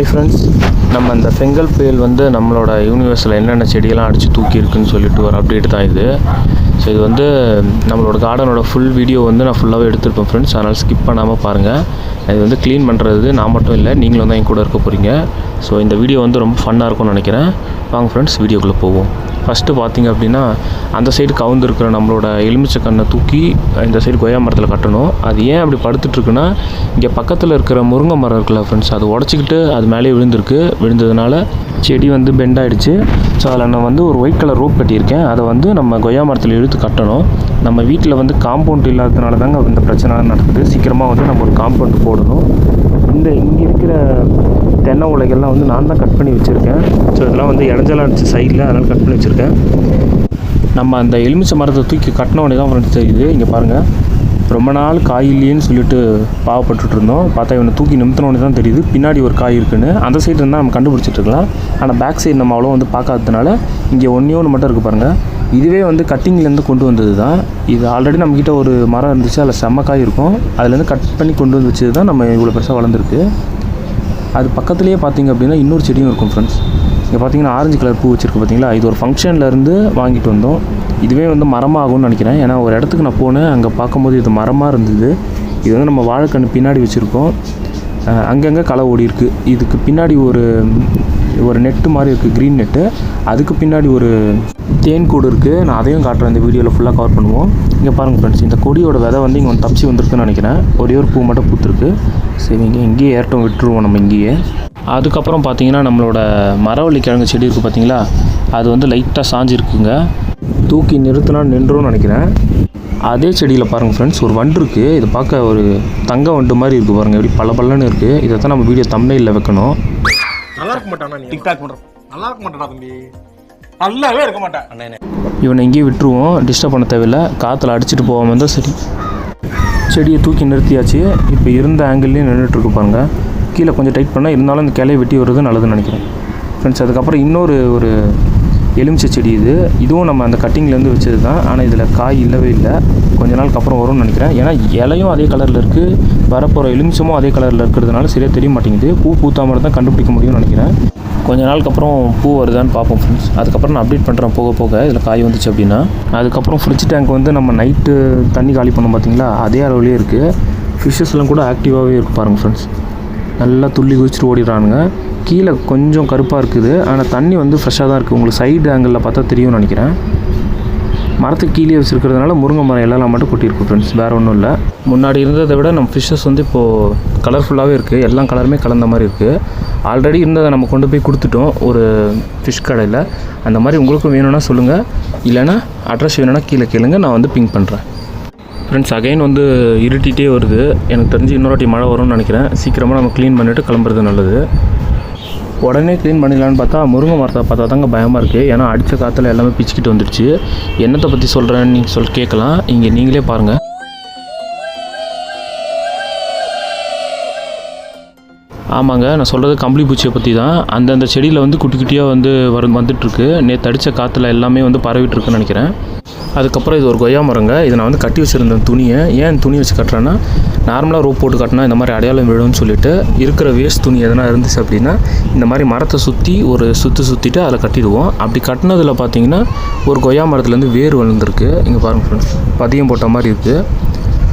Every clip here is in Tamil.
ஹாய் ஃப்ரெண்ட்ஸ், நம்ம இந்த செங்கல் புயல் வந்து நம்மளோட யூனிவர்ஸில் என்னென்ன செடியெல்லாம் அடித்து தூக்கியிருக்குன்னு சொல்லிட்டு ஒரு அப்டேட் தான் இது. ஸோ இது வந்து நம்மளோட கார்டனோட ஃபுல் வீடியோ வந்து நான் ஃபுல்லாகவே எடுத்துருப்பேன் ஃப்ரெண்ட்ஸ். அதனால் ஸ்கிப் பண்ணாமல் பாருங்கள். இது வந்து க்ளீன் பண்ணுறது நான் மட்டும் இல்லை, நீங்களும் தான் என் கூட இருக்க போகிறீங்க. ஸோ இந்த வீடியோ வந்து ரொம்ப ஃபன்னாக இருக்கும்னு நினைக்கிறேன். வாங்க ஃப்ரெண்ட்ஸ், வீடியோக்குள்ளே போவோம். ஃபஸ்ட்டு பார்த்திங்க அப்படின்னா, அந்த சைடு கவுந்துருக்கிற நம்மளோட எலுமிச்சை கண்ணை தூக்கி இந்த சைடு கொய்யா மரத்தில் கட்டணும். அது ஏன் அப்படி படுத்துட்ருக்குன்னா, இங்கே பக்கத்தில் இருக்கிற முருங்கை மரம் இருக்குல்ல ஃப்ரெண்ட்ஸ், அது உடச்சிக்கிட்டு அது மேலே விழுந்ததுனால செடி வந்து பெண்ட் ஆகிடுச்சு. ஸோ அதில் நான் வந்து ஒரு ஒயிட் கலர் ரோப் கட்டியிருக்கேன். அதை வந்து நம்ம கொய்யா மரத்தில் இழுத்து கட்டணும். நம்ம வீட்டில் வந்து காம்பவுண்ட் இல்லாததுனால தாங்க இந்த பிரச்சனை நடக்குது. சீக்கிரமாக வந்து நம்ம ஒரு காம்பவுண்ட் போடணும். இங்கே இருக்கிற தென்னை உலைகள்லாம் வந்து நான் தான் கட் பண்ணி வச்சுருக்கேன். ஸோ இதெல்லாம் வந்து இடைஞ்சலாக இருந்துச்சு சைடில், அதனால் கட் பண்ணி வச்சுருக்கேன். நம்ம அந்த எலுமிச்சை மரத்தை தூக்கி கட்டின உடனே தான் ஃப்ரெண்ட்ஸ் தெரியுது. இங்கே பாருங்கள், ரொம்ப நாள் காய் இல்லையேன்னு சொல்லிட்டு பாவப்பட்டுட்டு இருந்தோம். பார்த்தா இவனை தூக்கி நிமித்தினோடனே தான் தெரியுது பின்னாடி ஒரு காய் இருக்குன்னு. அந்த சைடு இருந்தால் நம்ம கண்டுபிடிச்சிட்ருக்கலாம். ஆனால் பேக் சைடு நம்ம அவ்வளோ வந்து பார்க்காததுனால இங்கே ஒன்று மட்டும் இருக்குது பாருங்கள். இதுவே வந்து கட்டிங்லேருந்து கொண்டு வந்தது தான். இது ஆல்ரெடி நம்மக்கிட்ட ஒரு மரம் இருந்துச்சு, அதில் செம்ம காய் இருக்கும். அதுலேருந்து கட் பண்ணி கொண்டு வந்து வச்சது தான் நம்ம இவ்வளோ பெருசாக வளர்ந்துருக்கு. அது பக்கத்துலேயே பார்த்திங்க அப்படின்னா இன்னொரு செடியும் இருக்கும் ஃப்ரெண்ட்ஸ். இங்கே பார்த்தீங்கன்னா ஆரஞ்சு கலர் பூ வச்சுருக்கு பார்த்தீங்களா. இது ஒரு ஃபங்க்ஷன்லேருந்து வாங்கிட்டு வந்தோம். இதுவே வந்து மரமாகும்னு நினைக்கிறேன். ஏன்னா ஒரு இடத்துக்கு நான் போனேன், அங்கே பார்க்கும்போது இது மரமாக இருந்தது. இது வந்து நம்ம வாழைக்கன்று பின்னாடி வச்சுருக்கோம். அங்கங்கே களை ஓடி இருக்குது. இதுக்கு பின்னாடி ஒரு நெட்டு மாதிரி இருக்குது, க்ரீன் நெட்டு. அதுக்கு பின்னாடி ஒரு தேன் கூடு இருக்குது. நான் அதையும் காட்டுறேன், இந்த வீடியோவில் ஃபுல்லாக கவர் பண்ணுவோம். இங்கே பாருங்கள் ஃப்ரெண்ட்ஸ், இந்த கொடியோட விதை வந்து இங்கே வந்து தப்பிச்சு வந்திருக்குன்னு நினைக்கிறேன். ஒரே ஒரு பூ மட்டும் பூத்துருக்கு. சரி, இங்கேயே ஏறட்டும், விட்டுருவோம் நம்ம இங்கேயே. அதுக்கப்புறம் பார்த்தீங்கன்னா நம்மளோட மரவள்ளி கிழங்கு செடி இருக்குது பார்த்தீங்களா, அது வந்து லைட்டாக சாஞ்சிருக்குங்க. தூக்கி நிறுத்தினா நின்றுன்னு நினைக்கிறேன். அதே செடியில் பாருங்கள் ஃப்ரெண்ட்ஸ், ஒரு வண்டு இருக்குது. இது பார்க்க ஒரு தங்க வண்டு மாதிரி இருக்குது பாருங்கள், எப்படி பல்லன்னு இருக்குது. இதை தான் நம்ம வீடியோ தம்ப்நெயில்ல வைக்கணும். நல்லா இருக்க மாட்டானா நீ டிக்டாக் பண்ற? நல்லா இருக்க மாட்டானா தம்பி? நல்லாவே இருக்க மாட்டேன் அண்ணே. இவனை இங்கேயே விட்டுருவோம், டிஸ்டர்ப் பண்ண தேவையில்லை. காற்றுல அடிச்சுட்டு போகாமல் இருந்தால் சரி. செடியை தூக்கி நிறுத்தியாச்சு. இப்போ இருந்த ஆங்கிள்லேயும் நின்றுட்டுருக்கு பாருங்கள். கீழே கொஞ்சம் டைட் பண்ணால் இருந்தாலும் இந்த கிளையை வெட்டி வருது நல்லதுன்னு நினைக்கிறேன் ஃப்ரெண்ட்ஸ். அதுக்கப்புறம் இன்னொரு எலுமிச்சை செடி இதுவும் நம்ம அந்த கட்டிங்லேருந்து வச்சது தான். ஆனால் இதில் காய் இல்லவே இல்லை. கொஞ்ச நாளுக்கு அப்புறம் வரும்னு நினைக்கிறேன். ஏன்னா இலையும் அதே கலரில் இருக்குது, வரப்போகிற எலுமிச்சமும் அதே கலரில் இருக்கிறதுனால சரியாக தெரிய மாட்டேங்குது. பூத்தாமல் தான் கண்டுபிடிக்க முடியும்னு நினைக்கிறேன். கொஞ்ச நாளுக்கு அப்புறம் பூ வருதான்னு பார்ப்போம் ஃப்ரெண்ட்ஸ். அதுக்கப்புறம் நான் அப்டேட் பண்ணுறேன் போக இதில் காய் வந்துச்சு அப்படின்னா. அதுக்கப்புறம் ஃப்ரிட்ஜ் டேங்க் வந்து நம்ம நைட்டு தண்ணி காலி பண்ணோம் பார்த்தீங்களா, அதே அளவுலேயே இருக்குது. ஃபிஷ்ஷஸ்லாம் கூட ஆக்டிவாகவே இருக்குது பாருங்கள் ஃப்ரெண்ட்ஸ். நல்லா துள்ளி குதிச்சுட்டு ஓடிடுறானுங்க. கீழே கொஞ்சம் கருப்பாக இருக்குது, ஆனால் தண்ணி வந்து ஃப்ரெஷ்ஷாக தான் இருக்குது. உங்களுக்கு சைடு ஆங்கிளில் பார்த்தா தெரியும்னு நினைக்கிறேன். மரத்துக்கு கீழே வச்சுருக்கிறதுனால முருங்கை மரம் எல்லாம் மட்டும் கொட்டியிருக்கு ஃப்ரெண்ட்ஸ், வேறு ஒன்றும் இல்லை. முன்னாடி இருந்ததை விட நம்ம ஃபிஷ்ஷஸ் வந்து இப்போது கலர்ஃபுல்லாகவே இருக்குது. எல்லா கலருமே கலந்த மாதிரி இருக்குது. ஆல்ரெடி இருந்ததை நம்ம கொண்டு போய் கொடுத்துட்டோம் ஒரு ஃபிஷ் கடையில். அந்த மாதிரி உங்களுக்கும் வேணும்னா சொல்லுங்கள், இல்லைனா அட்ரஸ் வேணும்னா கீழே கேளுங்க, நான் வந்து பிங்க் பண்ணுறேன் ஃப்ரெண்ட்ஸ். அகைன் வந்து இருட்டிகிட்டே வருது. எனக்கு தெரிஞ்சு இன்னொரு வாட்டி மழை வரும்னு நினைக்கிறேன். சீக்கிரமாக நம்ம க்ளீன் பண்ணிவிட்டு கிளம்புறது நல்லது. உடனே க்ளீன் பண்ணிடலான்னு பார்த்தா முருங்கை மரத்தை பார்த்தா தாங்க பயமாக இருக்குது. ஏன்னா அடித்த காற்றுல எல்லாமே பிச்சுக்கிட்டு வந்துடுச்சு. என்னத்தை பற்றி சொல்கிறேன்னு நீங்கள் கேட்கலாம். இங்கே நீங்களே பாருங்கள். ஆமாங்க, நான் சொல்கிறது கம்பளி பூச்சியை பற்றி தான். அந்தந்த செடியில் வந்து குட்டி குட்டியாக வந்து வந்துட்டுருக்கு. நேற்று அடித்த காற்றுல எல்லாமே வந்து பரவிட்டுருக்குன்னு நினைக்கிறேன். அதுக்கப்புறம் இது ஒரு கொய்யா மரங்க. இதை நான் வந்து கட்டி வச்சுருந்தேன் துணியை. ஏன் துணி வச்சு கட்டுறேன்னா, நார்மலாக ரோப் போட்டு கட்டினா இந்த மாதிரி அடையாளம் விழும்னு சொல்லிட்டு இருக்கிற வேஸ்ட் துணி எதனா இருந்துச்சு அப்படின்னா இந்த மாதிரி மரத்தை சுற்றி ஒரு சுற்றிட்டு அதில் கட்டிடுவோம். அப்படி கட்டினதில் பார்த்தீங்கன்னா ஒரு கொய்யா மரத்துலேருந்து வேர் வளர்ந்துருக்கு. இங்கே பாருங்கள் ஃப்ரெண்ட்ஸ், பதியம் போட்ட மாதிரி இருக்குது.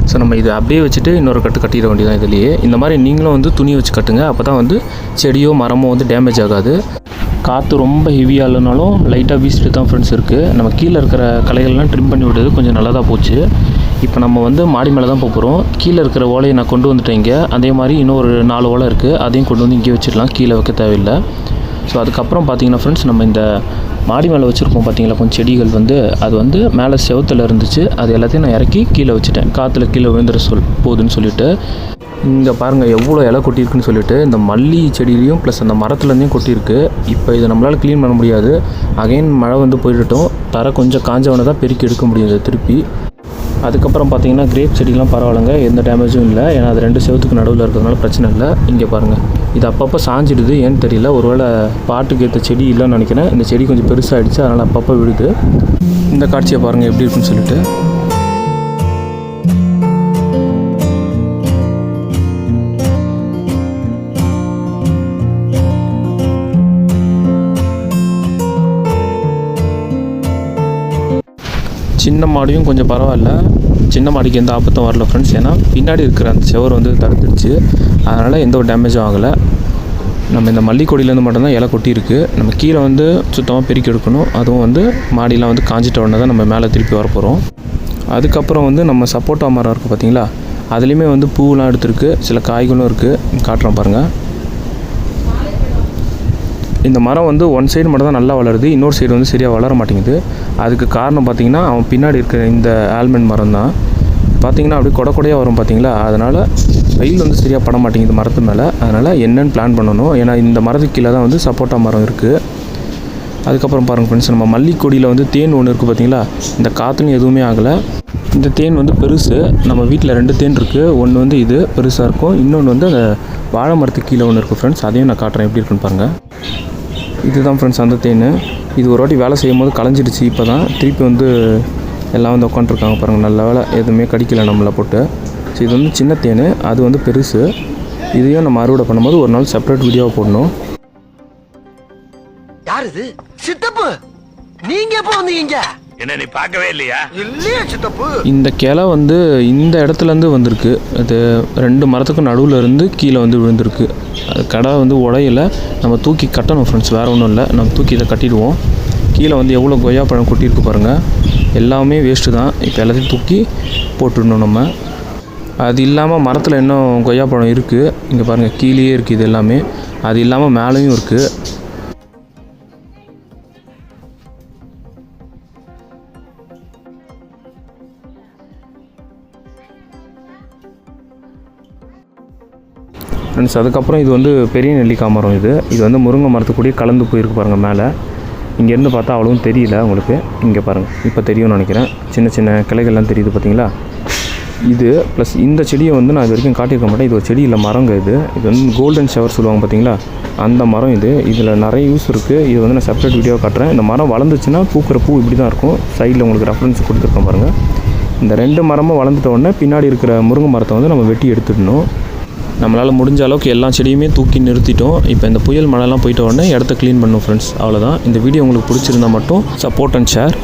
ஸோ நம்ம இதை அப்படியே வச்சுட்டு இன்னொரு கட்டிட வேண்டியதான் இதுலேயே. இந்த மாதிரி நீங்களும் வந்து துணி வச்சு கட்டுங்க. அப்போ தான் வந்து செடியோ மரமோ வந்து டேமேஜ் ஆகாது. காற்று ரொம்ப ஹெவியாக இல்லைனாலும் லைட்டாக வீசிட்டு தான் ஃப்ரெண்ட்ஸ் இருக்குது. நம்ம கீழே இருக்கிற களைகள்லாம் ட்ரிம் பண்ணி விட்டது கொஞ்சம் நல்லதாக போச்சு. இப்போ நம்ம வந்து மாடி மேலே தான் போகிறோம். கீழே இருக்கிற ஓலையை நான் கொண்டு வந்துட்டேன் இங்கே. அதே மாதிரி இன்னொரு 4 ஓலை இருக்குது, அதையும் கொண்டு வந்து இங்கே வச்சிடலாம், கீழே வைக்க தேவையில்லை. ஸோ அதுக்கப்புறம் பார்த்தீங்கன்னா ஃப்ரெண்ட்ஸ், நம்ம இந்த மாடி மேலே வச்சுருக்கோம் பார்த்தீங்களா கொஞ்சம் செடிகள் வந்து, அது வந்து மேலே செவத்தில் இருந்துச்சு. அது எல்லாத்தையும் நான் இறக்கி கீழே வச்சுட்டேன், காற்றுல கீழே விழுந்துட போகுதுன்னு சொல்லிட்டு. இங்கே பாருங்கள் எவ்வளோ இலை கொட்டியிருக்குன்னு சொல்லிட்டு. இந்த மல்லி செடியிலையும் ப்ளஸ் அந்த மரத்துலேருந்தையும் கொட்டியிருக்கு. இப்போ இதை நம்மளால் க்ளீன் பண்ண முடியாது. அகைன் மழை வந்து போயிட்டோம். தர கொஞ்சம் காஞ்சவனை தான் பெருக்கி எடுக்க முடியாது திருப்பி. அதுக்கப்புறம் பார்த்தீங்கன்னா கிரேப் செடிலாம் பரவாயில்லைங்க, எந்த டேமேஜும் இல்லை. ஏன்னா அது 2 செவத்துக்கு நடுவில் இருக்கிறதுனால பிரச்சனை இல்லை. இங்கே பாருங்கள், இது அப்பப்போ சாஞ்சிடுது, ஏன்னு தெரியல. ஒருவேளை பாட்டுக்கு ஏற்ற செடி இல்லைன்னு நினைக்கிறேன். இந்த செடி கொஞ்சம் பெருசாகிடுச்சு, அதனால் அப்பப்போ விடுது. இந்த காட்சியை பாருங்கள் எப்படி இருக்குன்னு சொல்லிட்டு. சின்ன மாடியும் கொஞ்சம் பரவாயில்ல, சின்ன மாடிக்கு எந்த ஆபத்தும் வரல ஃப்ரெண்ட்ஸ். ஏன்னா பின்னாடி இருக்கிற அந்த செவர் வந்து தடுத்துடுச்சு, அதனால் எந்த ஒரு டேமேஜும் ஆகலை. நம்ம இந்த மல்லிக்கொடியிலேருந்து மட்டும்தான் இலை கொட்டியிருக்கு. நம்ம கீழே வந்து சுத்தமாக பெருக்கி எடுக்கணும். அதுவும் வந்து மாடியெலாம் வந்து காஞ்சிட்ட உடனே தான் நம்ம மேலே திருப்பி வரப்போகிறோம். அதுக்கப்புறம் வந்து நம்ம சப்போட்டா மரம் இருக்குது பார்த்தீங்களா, அதுலேயுமே வந்து பூவெலாம் எடுத்துருக்கு, சில காய்களும் இருக்குது, காட்டுறோம் பாருங்கள். இந்த மரம் வந்து ஒன் சைடு மட்டும் தான் நல்லா வளருது, இன்னொரு சைடு வந்து சரியாக வளர மாட்டேங்குது. அதுக்கு காரணம் பார்த்திங்கன்னா அவன் பின்னாடி இருக்கிற இந்த ஆல்மண்ட் மரம் தான். பார்த்திங்கன்னா அப்படியே கொடையாக வரும் பார்த்தீங்களா, அதனால் வெயில் வந்து சரியாக பட மாட்டேங்குது மரத்து மேலே. அதனால் என்னென்னு பிளான் பண்ணணும். ஏன்னா இந்த மரத்துக்கு கீழே தான் வந்து சப்போட்டா மரம் இருக்குது. அதுக்கப்புறம் பாருங்கள் ஃப்ரெண்ட்ஸ், நம்ம மல்லிக்கொடியில் வந்து தேன் ஒன்று இருக்குது பார்த்தீங்களா, இந்த காற்றுலையும் எதுவுமே ஆகலை. இந்த தேன் வந்து பெருசு, நம்ம வீட்டில் 2 தேன் இருக்குது. ஒன்று வந்து இது பெருசாக இருக்கும், இன்னொன்று வந்து அந்த வாழை மரத்துக்கு கீழே ஒன்று இருக்குது ஃப்ரெண்ட்ஸ். அதையும் நான் காட்டுறேன் எப்படி இருக்குன்னு பாருங்கள். இதுதான் ஃப்ரெண்ட்ஸ் அந்த தேன். இது ஒரு வாட்டி வேலை செய்யும் போது களைஞ்சிடுச்சு, இப்போ தான் திருப்பி வந்து எல்லாம் வந்து உட்காந்துருக்காங்க பாருங்கள். நல்ல வேலை எதுவுமே கடிக்கலை நம்மளை போட்டு. ஸோ இது வந்து சின்ன தேன், அது வந்து பெருசு. இதையும் நம்ம அறுவடை பண்ணும்போது ஒரு நாள் செப்பரேட் வீடியோவை போடணும். யார் இது? சித்தப்பு, நீங்க எப்போ வந்தீங்க? என்ன நீ பார்க்கவே இல்லையா? இல்லையா சித்தப்பு? இந்த கிளை வந்து இந்த இடத்துலேருந்து வந்திருக்கு. அது 2 மரத்துக்கும் நடுவில் இருந்து கீழே வந்து விழுந்திருக்கு. அது கடை வந்து உடையில, நம்ம தூக்கி கட்டணும் ஃப்ரெண்ட்ஸ், வேறு ஒன்றும் இல்லை. நம்ம தூக்கி இதை கட்டிடுவோம். கீழே வந்து எவ்வளோ கொய்யா பழம் கொட்டியிருக்கு பாருங்கள், எல்லாமே வேஸ்ட்டு தான். இப்போ எல்லாத்தையும் தூக்கி போட்டுடணும் நம்ம. அது இல்லாமல் மரத்தில் இன்னும் கொய்யா பழம் இருக்குது, இங்கே பாருங்கள் கீழேயே இருக்குது இது எல்லாமே. அது இல்லாமல் மேலேயும் இருக்குது. ஃப்ரெண்ட்ஸ் அதுக்கப்புறம் இது வந்து பெரிய நெல்லிக்காய் மரம். இது வந்து முருங்கை மரத்துக்கூடயே கலந்து போயிருக்கு பாருங்கள் மேலே. இங்கேருந்து பார்த்தா அவ்வளவும் தெரியல உங்களுக்கு, இங்கே பாருங்கள் இப்போ தெரியும்னு நினைக்கிறேன். சின்ன சின்ன கிளைகள்லாம் தெரியுது பார்த்தீங்களா. இது ப்ளஸ் இந்த செடியை வந்து நான் இது வரைக்கும் காட்டியிருக்க மாட்டேன். இது ஒரு செடி இல்லை, மரங்க. இது வந்து கோல்டன் ஷவர் சொல்லுவாங்க பார்த்தீங்களா, அந்த மரம் இது. இதில் நிறைய யூஸ் இருக்குது. இது வந்து நான் செப்பரேட் வீடியோவை காட்டுறேன். இந்த மரம் வளர்ந்துச்சுன்னா பூக்கிற பூ இப்படி தான் இருக்கும். சைடில் உங்களுக்கு ரெஃபரன்ஸ் கொடுத்துருக்கேன் பாருங்கள். இந்த 2 மரமும் வளர்ந்துட்ட உடனே பின்னாடி இருக்கிற முருங்கை மரத்தை வந்து நம்ம வெட்டி எடுத்துடணும். நம்மளால் முடிஞ்ச அளவுக்கு எல்லா செடியுமே தூக்கி நிறுத்திட்டோம். இப்போ இந்த புயல் மழைலாம் போயிட்ட உடனே இடத்த க்ளீன் பண்ணணும் ஃப்ரெண்ட்ஸ். அவ்வளோதான். இந்த வீடியோ உங்களுக்கு பிடிச்சிருந்தா மட்டும் சப்போர்ட் அண்ட் ஷேர்.